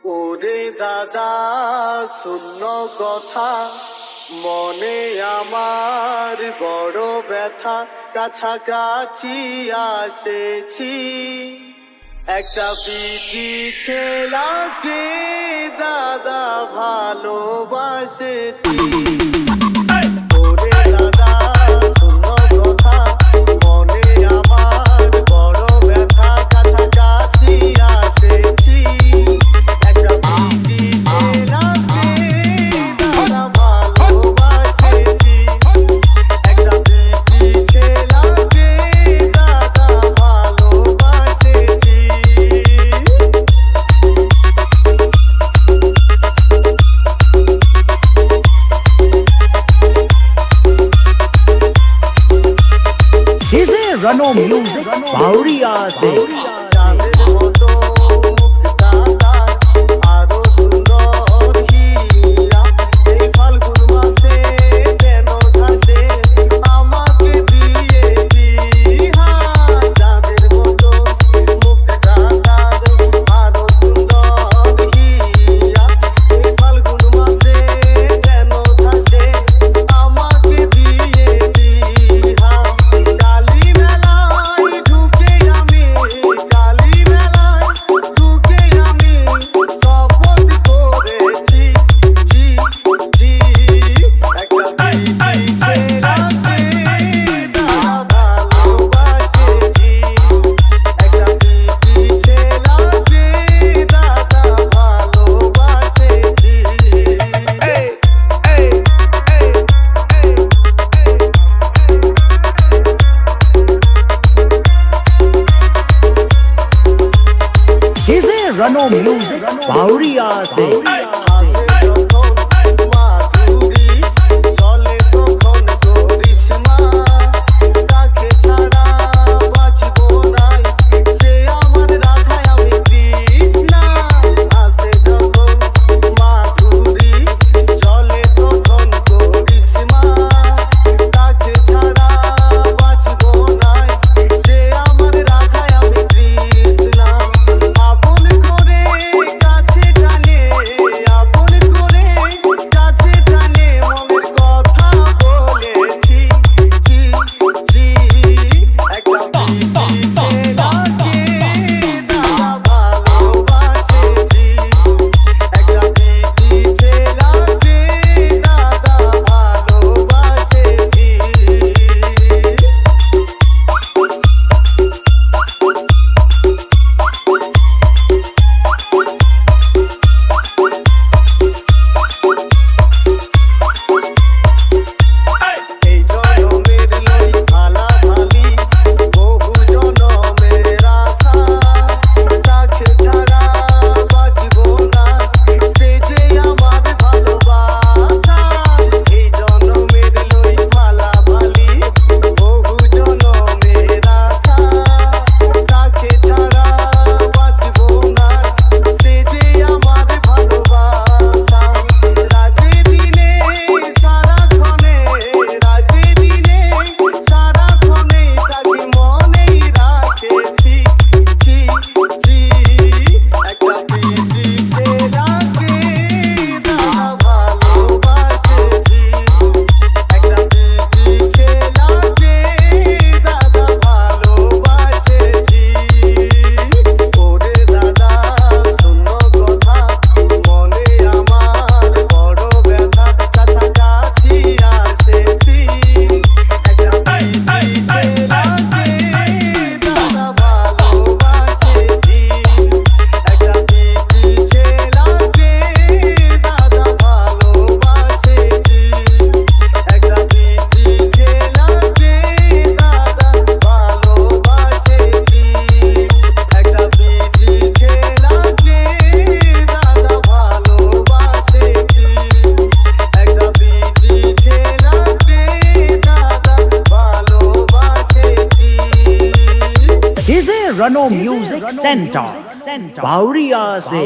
ওরে দাদা শূন্য কথা মনে আমার বড় ব্যথা, কাছাকাছি আসেছি একটা পিটি ছেলাকে দাদা ভালোবাসেছি। ওরে দাদা শূন্য কথা মনে আমার বড় ব্যথা, কাছাকাছি আসেছি একটা পিটি ছেলাকে দাদা ভালোবাসেছি একটা পিটি ছেলাকে দাদা ভালোবাসেছি। Rano Music Bauria se চাঁদের মতো মুখটা তার আরো সুন্দর হিয়া, এই ফাল্গুন মাসে কেন ঠাসে আমাকে দিয়ে দিহা। চাঁদের মতো মুখটা তার আরো সুন্দর হিয়া, এই ফাল্গুন মাসে কেন ঠাসে আমাকে দিয়ে দিহা। কালী মেলায় ঢুকে আমি শপথ করেছি জি জি একটা পিটি ছেলাকে দাদা ভালোবাসেছি একটা পিটি ছেলাকে দাদা ভালোবাসেছি। This is Rano Music Bauria se আসে যখন মাধুরী চলে তখন করিশ্মা, তাকে ছাড়া বাঁচব নাই সে আমার রাধায় আমি কৃষ্ণা। আসে যখন মাধুরী চলে তখন করিশ্মা, তাকে ছাড়া বাঁচব নাই সে আমার রাধায় আমি কৃষ্ণা। আপন করে কাছে টানে আপন করে কাছে টানে মনের কথা বলেছি জি জি একটা পিটি ছেলাকে দাদা ভালোবাসেছি একটা পিটি ছেলাকে দাদা ভালোবাসেছি। এই জনমের লই ভালাভালি বহু জনমের আশা, তাকে ছাড়া বাঁচব না সে যে আমার ভালোবাসা। এই জনমের লই ভালাভালি বহু জনমের আশা, তাকে ছাড়া বাঁচব না সে যে আমার ভালোবাসা। রাতে দিনে সারাক্ষণে রাতে দিনে সারাক্ষণে তাকে মনেই রাখেছি জি জি একটা পিটি ছেলাকে দাদা ভালোবাসেছি একটা পিটি ছেলাকে দাদা ভালোবাসেছি। ওরে দাদা শূন্য কথা মনে আমার বড় ব্যথা, কাছাকাছি আসেছি একটা পিটি ছেলাকে দাদা ভালোবাসেছি একটা পিটি ছেলাকে দাদা ভালোবাসেছি একটা পিটি ছেলাকে দাদা ভালোবাসেছি একটা পিটি ছেলাকে দাদা ভালোবাসেছি একটা পিটি ছেলাকে দাদা ভালোবাসেছি। This is Rano Music Center Bauria se